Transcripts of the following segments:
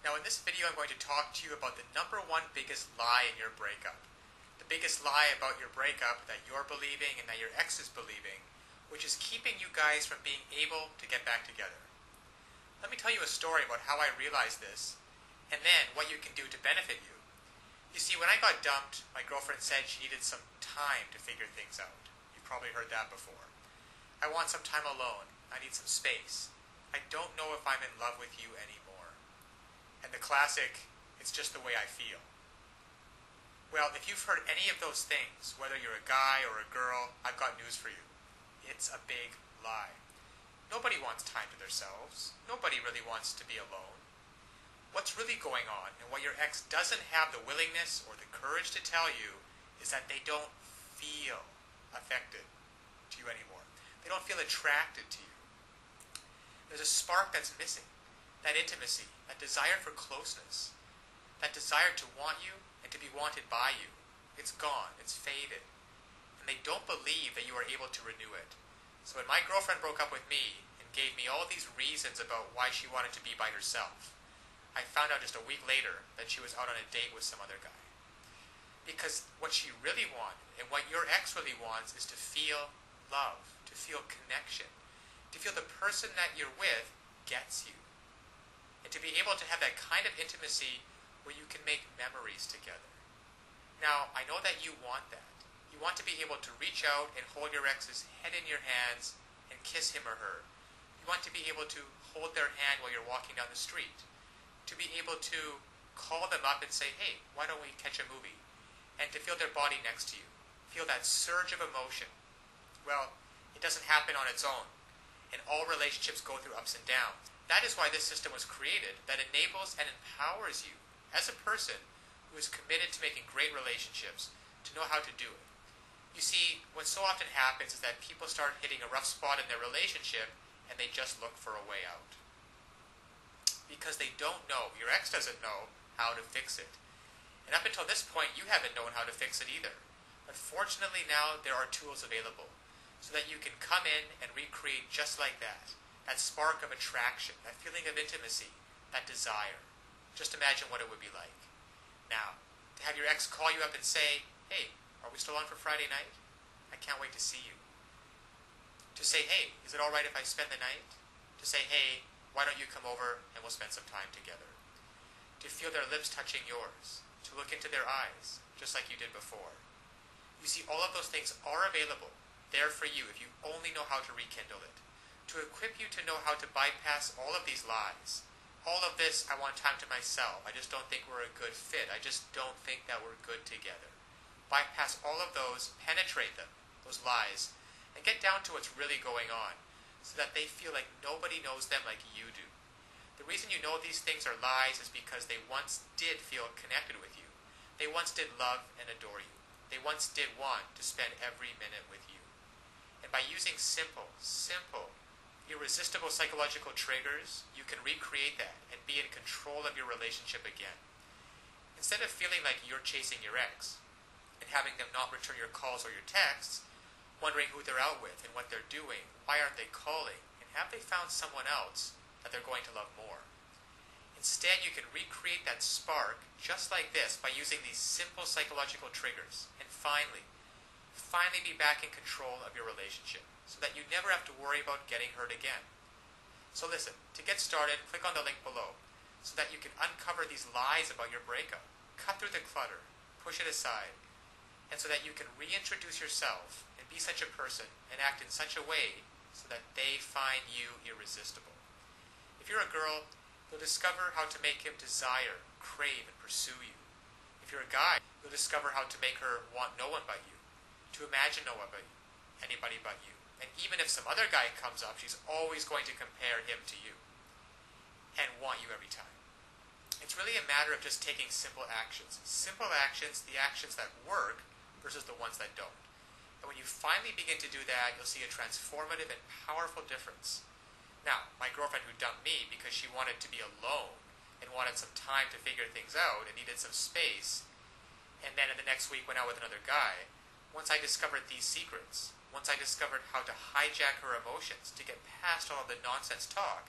Now in this video I'm going to talk to you about the number one biggest lie in your breakup. The biggest lie about your breakup that you're believing and that your ex is believing, which is keeping you guys from being able to get back together. Let me tell you a story about how I realized this, and then what you can do to benefit you. You see, when I got dumped, my girlfriend said she needed some time to figure things out. You've probably heard that before. I want some time alone. I need some space. I don't know if I'm in love with you anymore. And the classic, it's just the way I feel. Well, if you've heard any of those things, whether you're a guy or a girl, I've got news for you. It's a big lie. Nobody wants time to themselves. Nobody really wants to be alone. What's really going on, and what your ex doesn't have the willingness or the courage to tell you, is that they don't feel affected to you anymore. They don't feel attracted to you. There's a spark that's missing. That intimacy, that desire for closeness, that desire to want you and to be wanted by you. It's gone. It's faded. And they don't believe that you are able to renew it. So when my girlfriend broke up with me and gave me all these reasons about why she wanted to be by herself, I found out just a week later that she was out on a date with some other guy. Because what she really wanted, and what your ex really wants, is to feel love, to feel connection, to feel the person that you're with gets you, and to be able to have that kind of intimacy where you can make memories together. Now, I know that you want that. You want to be able to reach out and hold your ex's head in your hands and kiss him or her. You want to be able to hold their hand while you're walking down the street. To be able to call them up and say, hey, why don't we catch a movie? And to feel their body next to you. Feel that surge of emotion. Well, it doesn't happen on its own. And all relationships go through ups and downs. That is why this system was created, that enables and empowers you as a person who is committed to making great relationships to know how to do it. You see, what so often happens is that people start hitting a rough spot in their relationship and they just look for a way out. Because they don't know, your ex doesn't know how to fix it. And up until this point, you haven't known how to fix it either. But fortunately now, there are tools available so that you can come in and recreate just like that. That spark of attraction, that feeling of intimacy, that desire. Just imagine what it would be like. Now, to have your ex call you up and say, hey, are we still on for Friday night? I can't wait to see you. To say, hey, is it alright if I spend the night? To say, hey, why don't you come over and we'll spend some time together? To feel their lips touching yours. To look into their eyes, just like you did before. You see, all of those things are available, there for you if you only know how to rekindle it. To equip you to know how to bypass all of these lies. All of this, I want time to myself. I just don't think we're a good fit. I just don't think that we're good together. Bypass all of those, penetrate them, those lies, and get down to what's really going on, so that they feel like nobody knows them like you do. The reason you know these things are lies is because they once did feel connected with you. They once did love and adore you. They once did want to spend every minute with you. And by using simple, irresistible psychological triggers, you can recreate that and be in control of your relationship again. Instead of feeling like you're chasing your ex and having them not return your calls or your texts, wondering who they're out with and what they're doing, why aren't they calling, and have they found someone else that they're going to love more? Instead, you can recreate that spark just like this by using these simple psychological triggers and finally be back in control of your relationship so that you never have to worry about getting hurt again. So listen, to get started, click on the link below so that you can uncover these lies about your breakup, cut through the clutter, push it aside, and so that you can reintroduce yourself and be such a person and act in such a way so that they find you irresistible. If you're a girl, you'll discover how to make him desire, crave, and pursue you. If you're a guy, you'll discover how to make her want no one but you, to imagine no one but you, anybody but you. And even if some other guy comes up, she's always going to compare him to you and want you every time. It's really a matter of just taking simple actions. Simple actions, the actions that work versus the ones that don't. And when you finally begin to do that, you'll see a transformative and powerful difference. Now, my girlfriend who dumped me because she wanted to be alone and wanted some time to figure things out and needed some space, and then in the next week went out with another guy, once I discovered these secrets, once I discovered how to hijack her emotions to get past all of the nonsense talk,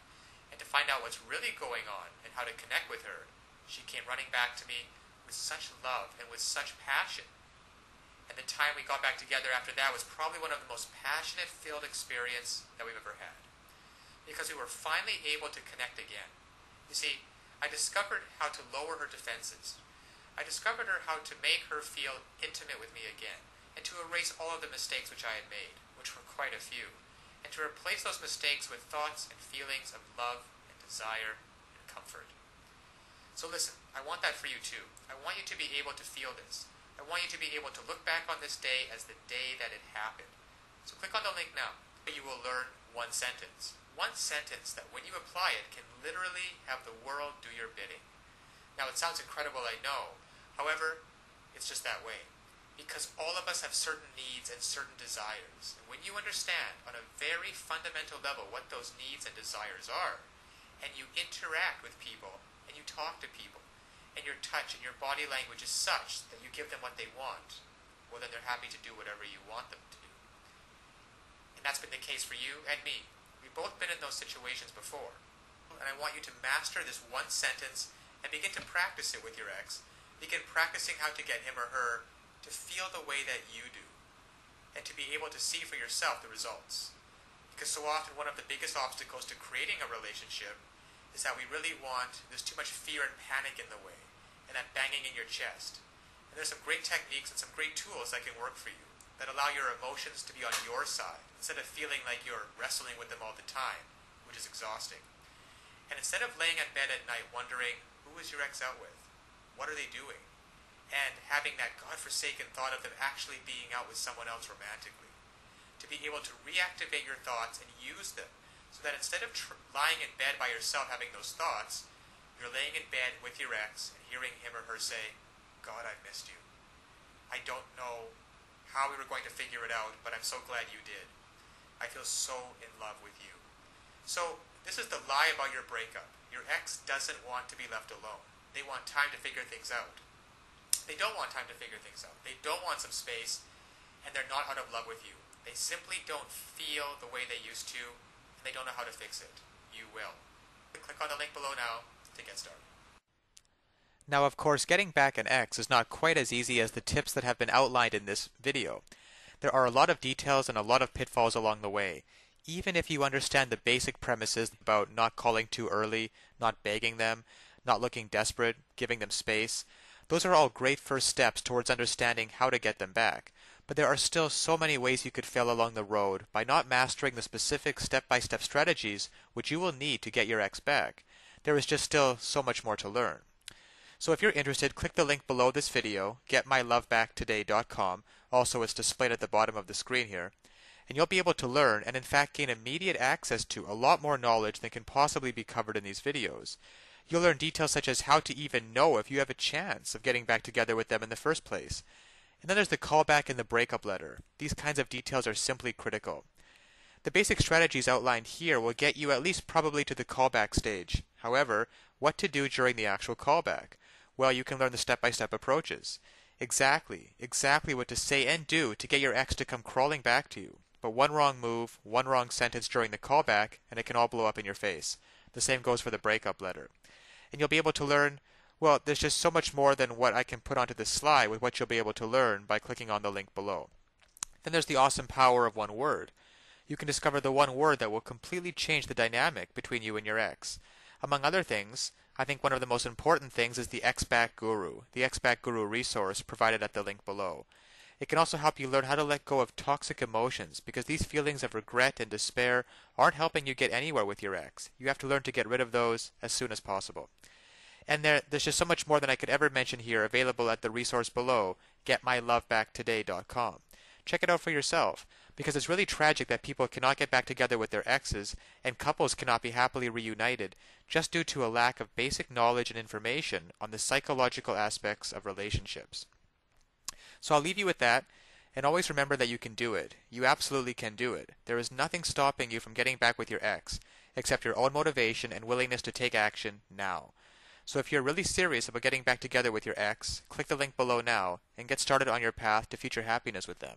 And to find out what's really going on and how to connect with her, she came running back to me with such love and with such passion. And the time we got back together after that was probably one of the most passionate filled experience that we've ever had. Because we were finally able to connect again. You see, I discovered how to lower her defenses. I discovered how to make her feel intimate with me again, and to erase all of the mistakes which I had made, which were quite a few, and to replace those mistakes with thoughts and feelings of love and desire and comfort. So listen, I want that for you too. I want you to be able to feel this. I want you to be able to look back on this day as the day that it happened. So click on the link now. You will learn one sentence. One sentence that when you apply it can literally have the world do your bidding. Now it sounds incredible, I know. However, it's just that way. Because all of us have certain needs and certain desires. And when you understand on a very fundamental level what those needs and desires are, and you interact with people, and you talk to people, and your touch and your body language is such that you give them what they want, well then they're happy to do whatever you want them to do. And that's been the case for you and me. We've both been in those situations before. And I want you to master this one sentence and begin to practice it with your ex. Begin practicing how to get him or her to feel the way that you do, and to be able to see for yourself the results. Because so often one of the biggest obstacles to creating a relationship is that we really want, there's too much fear and panic in the way, and that banging in your chest. And there's some great techniques and some great tools that can work for you, that allow your emotions to be on your side, instead of feeling like you're wrestling with them all the time, which is exhausting. And instead of laying in bed at night wondering, who is your ex out with? What are they doing? And having that godforsaken thought of them actually being out with someone else romantically. To be able to reactivate your thoughts and use them, so that instead of lying in bed by yourself having those thoughts, you're laying in bed with your ex and hearing him or her say, God, I missed you. I don't know how we were going to figure it out, but I'm so glad you did. I feel so in love with you. So this is the lie about your breakup. Your ex doesn't want to be left alone. They want time to figure things out. They don't want time to figure things out. They don't want some space, and they're not out of love with you. They simply don't feel the way they used to, and they don't know how to fix it. You will. Click on the link below now to get started. Now, of course, getting back an ex is not quite as easy as the tips that have been outlined in this video. There are a lot of details and a lot of pitfalls along the way. Even if you understand the basic premises about not calling too early, not begging them, not looking desperate, giving them space, those are all great first steps towards understanding how to get them back. But there are still so many ways you could fail along the road by not mastering the specific step-by-step strategies which you will need to get your ex back. There is just still so much more to learn. So if you're interested, click the link below this video, getmylovebacktoday.com. Also, it's displayed at the bottom of the screen here. And you'll be able to learn and in fact gain immediate access to a lot more knowledge than can possibly be covered in these videos. You'll learn details such as how to even know if you have a chance of getting back together with them in the first place. And then there's the callback and the breakup letter. These kinds of details are simply critical. The basic strategies outlined here will get you at least probably to the callback stage. However, what to do during the actual callback? Well, you can learn the step-by-step approaches. Exactly what to say and do to get your ex to come crawling back to you. But one wrong move, one wrong sentence during the callback, and it can all blow up in your face. The same goes for the breakup letter. And you'll be able to learn, well, there's just so much more than what I can put onto this slide with what you'll be able to learn by clicking on the link below. Then there's the awesome power of one word. You can discover the one word that will completely change the dynamic between you and your ex. Among other things, I think one of the most important things is the Ex-Back Guru, the Ex-Back Guru resource provided at the link below. It can also help you learn how to let go of toxic emotions, because these feelings of regret and despair aren't helping you get anywhere with your ex. You have to learn to get rid of those as soon as possible. And there's just so much more than I could ever mention here available at the resource below, getmylovebacktoday.com. Check it out for yourself, because it's really tragic that people cannot get back together with their exes, and couples cannot be happily reunited just due to a lack of basic knowledge and information on the psychological aspects of relationships. So I'll leave you with that, and always remember that you can do it. You absolutely can do it. There is nothing stopping you from getting back with your ex, except your own motivation and willingness to take action now. So if you're really serious about getting back together with your ex, click the link below now and get started on your path to future happiness with them.